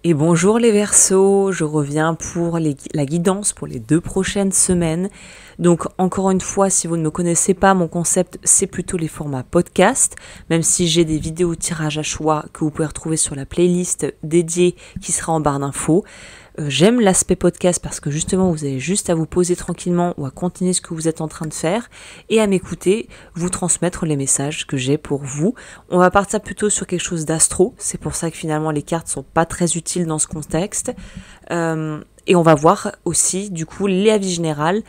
Et bonjour les Verseaux, je reviens pour la guidance pour les 2 prochaines semaines. Donc encore une fois, si vous ne me connaissez pas, mon concept c'est plutôt les formats podcast, même si j'ai des vidéos tirage à choix que vous pouvez retrouver sur la playlist dédiée qui sera en barre d'infos. J'aime l'aspect podcast parce que justement vous avez juste à vous poser tranquillement ou à continuer ce que vous êtes en train de faire et à m'écouter, vous transmettre les messages que j'ai pour vous. On va partir plutôt sur quelque chose d'astro, c'est pour ça que finalement les cartes sont pas très utiles dans ce contexte. Et on va voir aussi du coup la vie générale,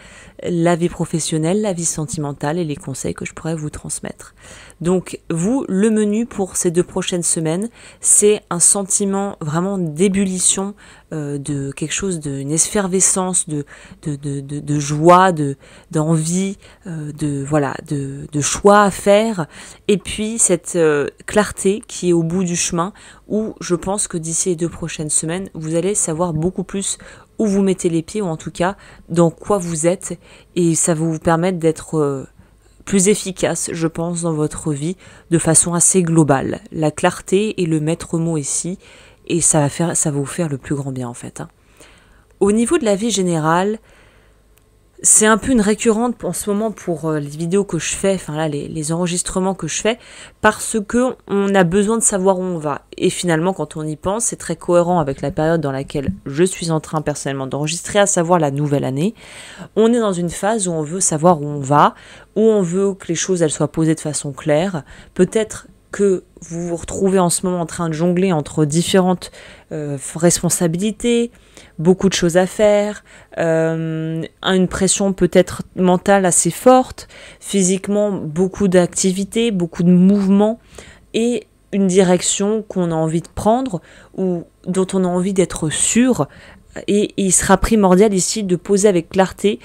la vie professionnelle, la vie sentimentale et les conseils que je pourrais vous transmettre. Donc vous, le menu pour ces 2 prochaines semaines, c'est un sentiment vraiment d'ébullition, de quelque chose, d'une effervescence, de joie, d'envie, de choix à faire, et puis cette clarté qui est au bout du chemin, où je pense que d'ici les 2 prochaines semaines, vous allez savoir beaucoup plus où vous mettez les pieds, ou en tout cas dans quoi vous êtes, et ça va vous permettre d'être plus efficace, je pense, dans votre vie de façon assez globale. La clarté est le maître mot ici, et ça va vous faire le plus grand bien en fait. Au niveau de la vie générale, c'est un peu une récurrente en ce moment pour les vidéos que je fais, enfin là les enregistrements que je fais, parce que on a besoin de savoir où on va. Et finalement, quand on y pense, c'est très cohérent avec la période dans laquelle je suis en train personnellement d'enregistrer, à savoir la nouvelle année. On est dans une phase où on veut savoir où on va, où on veut que les choses elles soient posées de façon claire. Peut-être que vous vous retrouvez en ce moment en train de jongler entre différentes responsabilités, beaucoup de choses à faire, une pression peut-être mentale assez forte, physiquement beaucoup d'activités, beaucoup de mouvements et une direction qu'on a envie de prendre ou dont on a envie d'être sûr. Et il sera primordial ici de poser avec clarté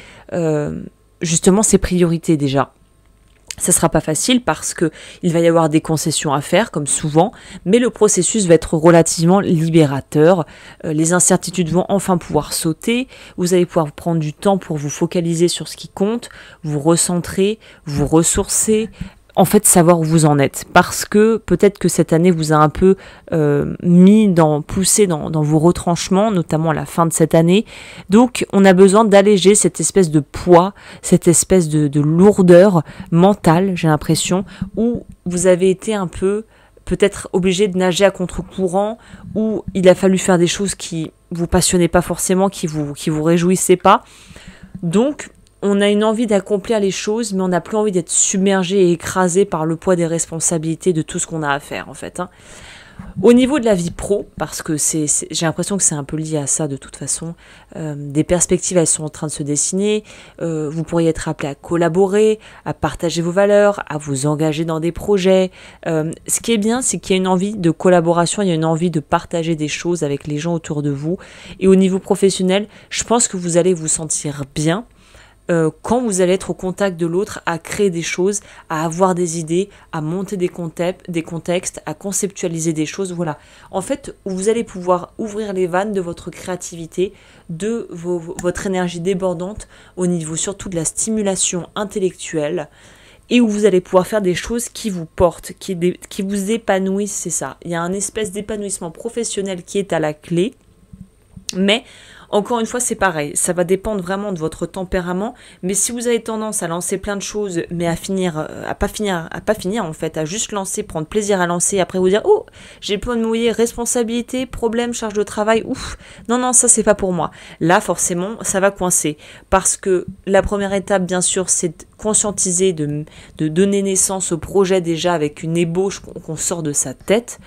justement ses priorités déjà. Ça sera pas facile parce que il va y avoir des concessions à faire, comme souvent, mais le processus va être relativement libérateur. Les incertitudes vont enfin pouvoir sauter. Vous allez pouvoir prendre du temps pour vous focaliser sur ce qui compte, vous recentrer, vous ressourcer. En fait, savoir où vous en êtes, parce que peut-être que cette année vous a un peu poussé dans vos retranchements, notamment à la fin de cette année. Donc, on a besoin d'alléger cette espèce de poids, cette espèce de lourdeur mentale, j'ai l'impression, où vous avez été un peu peut-être obligé de nager à contre-courant, où il a fallu faire des choses qui vous passionnaient pas forcément, qui vous réjouissaient pas. Donc, on a une envie d'accomplir les choses, mais on n'a plus envie d'être submergé et écrasé par le poids des responsabilités de tout ce qu'on a à faire, en fait. Au niveau de la vie pro, parce que j'ai l'impression que c'est un peu lié à ça de toute façon, des perspectives, elles sont en train de se dessiner, vous pourriez être appelé à collaborer, à partager vos valeurs, à vous engager dans des projets. Ce qui est bien, c'est qu'il y a une envie de collaboration, il y a une envie de partager des choses avec les gens autour de vous. Et au niveau professionnel, je pense que vous allez vous sentir bien, quand vous allez être au contact de l'autre, à créer des choses, à avoir des idées, à monter des contextes, à conceptualiser des choses, voilà. En fait, vous allez pouvoir ouvrir les vannes de votre créativité, de votre énergie débordante, au niveau surtout de la stimulation intellectuelle, et où vous allez pouvoir faire des choses qui vous portent, qui vous épanouissent, c'est ça. Il y a un espèce d'épanouissement professionnel qui est à la clé, mais encore une fois, c'est pareil, ça va dépendre vraiment de votre tempérament, mais si vous avez tendance à lancer plein de choses, mais à pas finir en fait, à juste lancer, prendre plaisir à lancer, après vous dire, oh, j'ai peur de mouiller, responsabilité, problème, charge de travail, ouf, non, ça c'est pas pour moi. Là, forcément, ça va coincer, parce que la première étape, bien sûr, c'est de conscientiser, de donner naissance au projet déjà avec une ébauche qu'on sort de sa tête,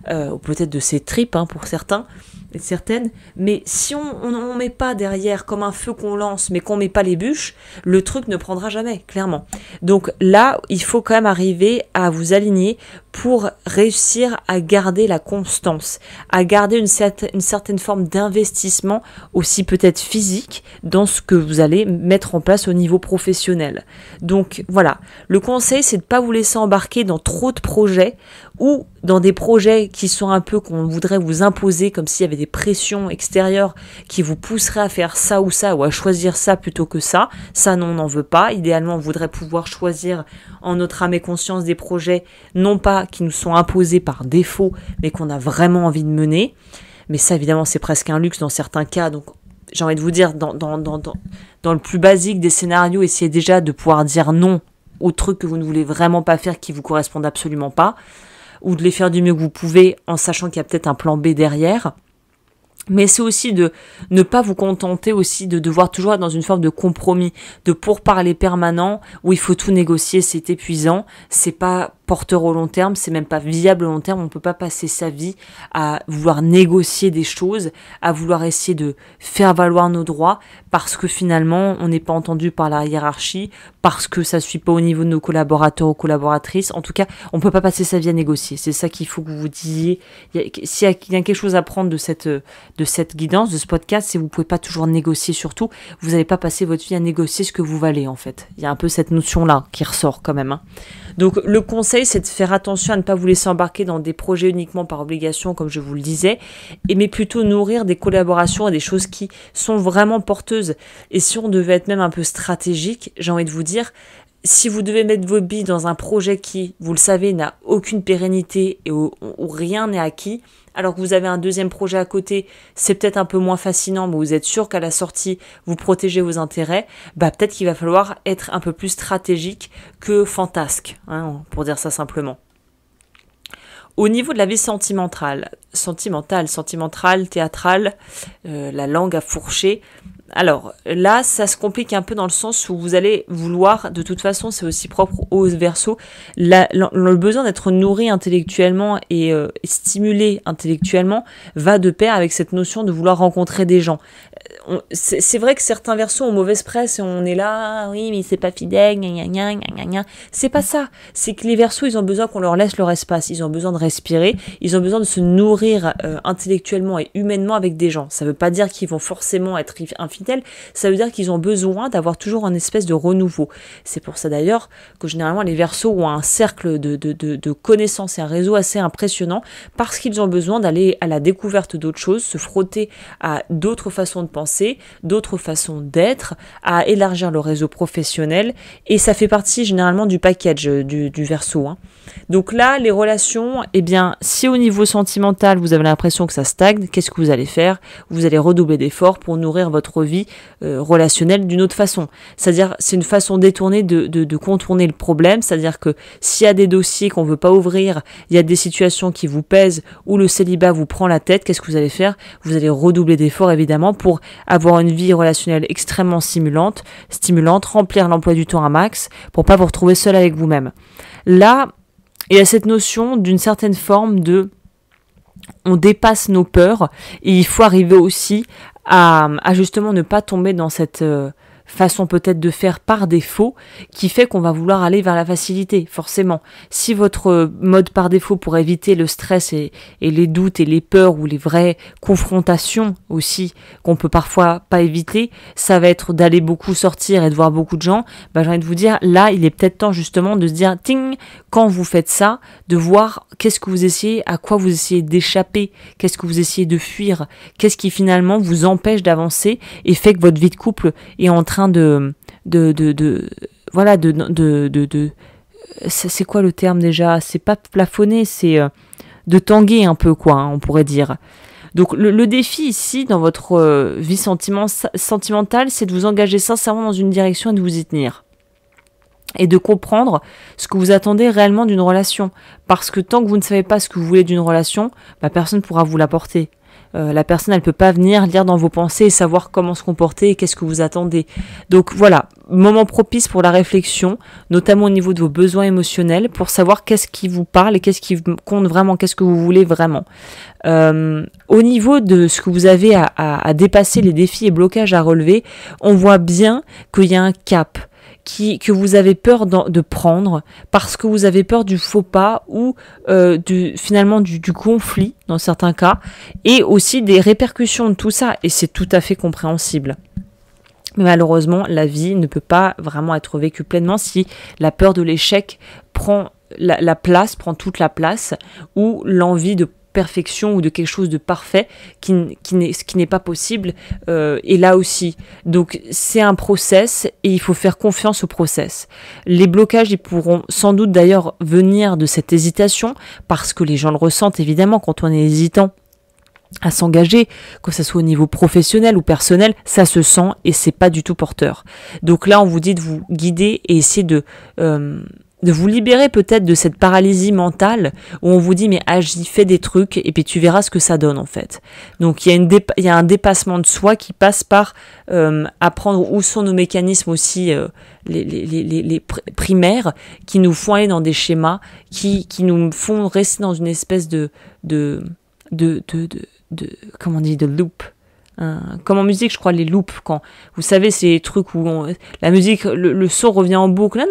ou peut-être de ses tripes pour certains, et certaines, mais si on met pas derrière comme un feu qu'on lance, mais qu'on met pas les bûches, le truc ne prendra jamais, clairement. Donc là, il faut quand même arriver à vous aligner pour réussir à garder la constance, à garder une certaine forme d'investissement, aussi peut-être physique, dans ce que vous allez mettre en place au niveau professionnel. Donc voilà, le conseil, c'est de pas vous laisser embarquer dans trop de projets ou dans des projets qui sont un peu qu'on voudrait vous imposer, comme s'il y avait des pressions extérieures qui vous pousseraient à faire ça ou à choisir ça plutôt que ça. Ça, non, on n'en veut pas. Idéalement, on voudrait pouvoir choisir en notre âme et conscience des projets, non pas qui nous sont imposés par défaut, mais qu'on a vraiment envie de mener. mais ça évidemment c'est presque un luxe dans certains cas, donc j'ai envie de vous dire, dans le plus basique des scénarios, essayez déjà de pouvoir dire non aux trucs que vous ne voulez vraiment pas faire, qui vous correspondent absolument pas, ou de les faire du mieux que vous pouvez en sachant qu'il y a peut-être un plan B derrière. Mais c'est aussi de ne pas vous contenter aussi de devoir toujours être dans une forme de compromis, de pourparlers permanent où il faut tout négocier, c'est épuisant, c'est pas porteur au long terme, c'est même pas viable au long terme, on peut pas passer sa vie à vouloir négocier des choses, à vouloir essayer de faire valoir nos droits parce que finalement on n'est pas entendu par la hiérarchie, parce que ça suit pas au niveau de nos collaborateurs ou collaboratrices. En tout cas, on peut pas passer sa vie à négocier. C'est ça qu'il faut que vous vous disiez. S'il y a quelque chose à prendre de cette guidance, de ce podcast, c'est que vous pouvez pas toujours négocier surtout. Vous n'allez pas passer votre vie à négocier ce que vous valez en fait. Il y a un peu cette notion-là qui ressort quand même. Donc le conseil, c'est de faire attention à ne pas vous laisser embarquer dans des projets uniquement par obligation, comme je vous le disais, mais plutôt nourrir des collaborations et des choses qui sont vraiment porteuses. Et si on devait être même un peu stratégique, j'ai envie de vous dire, si vous devez mettre vos billes dans un projet qui, vous le savez, n'a aucune pérennité et où rien n'est acquis, alors que vous avez un deuxième projet à côté, c'est peut-être un peu moins fascinant, mais vous êtes sûr qu'à la sortie, vous protégez vos intérêts, peut-être qu'il va falloir être un peu plus stratégique que fantasque, pour dire ça simplement. Au niveau de la vie sentimentale, théâtrale, la langue à fourcher, alors là, ça se complique un peu dans le sens où vous allez vouloir, de toute façon, c'est aussi propre aux Verseaux, le besoin d'être nourri intellectuellement et stimulé intellectuellement va de pair avec cette notion de vouloir rencontrer des gens. C'est vrai que certains Verseaux ont mauvaise presse et on est là, oui, mais c'est pas fidèle, gna gna gna gna. C'est pas ça. C'est que les Verseaux, ils ont besoin qu'on leur laisse leur espace. Ils ont besoin de respirer. Ils ont besoin de se nourrir intellectuellement et humainement avec des gens. Ça veut pas dire qu'ils vont forcément être infidèles. Ça veut dire qu'ils ont besoin d'avoir toujours une espèce de renouveau. C'est pour ça d'ailleurs que généralement les Verseaux ont un cercle de connaissances et un réseau assez impressionnant parce qu'ils ont besoin d'aller à la découverte d'autres choses, se frotter à d'autres façons de penser, d'autres façons d'être, à élargir le réseau professionnel, et ça fait partie généralement du package du Verseau. Donc là, les relations, si au niveau sentimental, vous avez l'impression que ça stagne, qu'est-ce que vous allez faire ? Vous allez redoubler d'efforts pour nourrir votre vie relationnelle d'une autre façon. C'est-à-dire, c'est une façon détournée de contourner le problème, c'est-à-dire que s'il y a des dossiers qu'on veut pas ouvrir, il y a des situations qui vous pèsent, ou le célibat vous prend la tête, qu'est-ce que vous allez faire ? Vous allez redoubler d'efforts, évidemment, pour avoir une vie relationnelle extrêmement stimulante, remplir l'emploi du temps à max, pour pas vous retrouver seul avec vous-même. Là, il y a cette notion d'une certaine forme de on dépasse nos peurs et il faut arriver aussi à justement ne pas tomber dans cette façon peut-être de faire par défaut qui fait qu'on va vouloir aller vers la facilité, forcément. Si votre mode par défaut pour éviter le stress et les doutes et les peurs ou les vraies confrontations aussi qu'on peut parfois pas éviter, ça va être d'aller beaucoup sortir et de voir beaucoup de gens, j'ai envie de vous dire, là il est peut-être temps justement de se dire, ting, quand vous faites ça, de voir qu'est-ce que vous essayez, à quoi vous essayez d'échapper, qu'est-ce que vous essayez de fuir, qu'est-ce qui finalement vous empêche d'avancer et fait que votre vie de couple est en train c'est quoi le terme déjà ? C'est pas plafonner, c'est de tanguer un peu on pourrait dire. Donc le défi ici dans votre vie sentimentale, c'est de vous engager sincèrement dans une direction et de vous y tenir. Et de comprendre ce que vous attendez réellement d'une relation. Parce que tant que vous ne savez pas ce que vous voulez d'une relation, personne ne pourra vous l'apporter. La personne, elle peut pas venir lire dans vos pensées et savoir comment se comporter et qu'est-ce que vous attendez. Donc voilà, moment propice pour la réflexion, notamment au niveau de vos besoins émotionnels, pour savoir qu'est-ce qui vous parle et qu'est-ce qui compte vraiment, qu'est-ce que vous voulez vraiment. Au niveau de ce que vous avez à dépasser, les défis et blocages à relever, on voit bien qu'il y a un cap que vous avez peur de prendre parce que vous avez peur du faux pas ou finalement du conflit dans certains cas et aussi des répercussions de tout ça, et c'est tout à fait compréhensible. Mais malheureusement, la vie ne peut pas vraiment être vécue pleinement si la peur de l'échec prend prend toute la place, ou l'envie de perfection ou de quelque chose de parfait ce qui n'est pas possible est là aussi. Donc c'est un process et il faut faire confiance au process. Les blocages, ils pourront sans doute d'ailleurs venir de cette hésitation, parce que les gens le ressentent évidemment quand on est hésitant. à s'engager, que ce soit au niveau professionnel ou personnel, ça se sent et c'est pas du tout porteur. Donc là, on vous dit de vous guider et essayer de vous libérer peut-être de cette paralysie mentale où on vous dit mais agis, fais des trucs et puis tu verras ce que ça donne en fait. Donc il y a un dépassement de soi qui passe par apprendre où sont nos mécanismes aussi les primaires qui nous font aller dans des schémas qui nous font rester dans une espèce de comment on dit, de loop. Comme en musique, je crois, les loops, quand, vous savez, c'est les trucs où la musique, le son revient en boucle,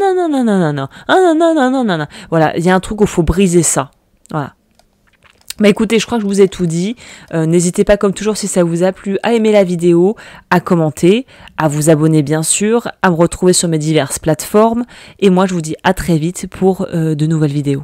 voilà, il y a un truc où il faut briser ça, voilà. Bah écoutez, je crois que je vous ai tout dit. N'hésitez pas, comme toujours, si ça vous a plu, à aimer la vidéo, à commenter, à vous abonner bien sûr, à me retrouver sur mes diverses plateformes, et moi je vous dis à très vite pour de nouvelles vidéos.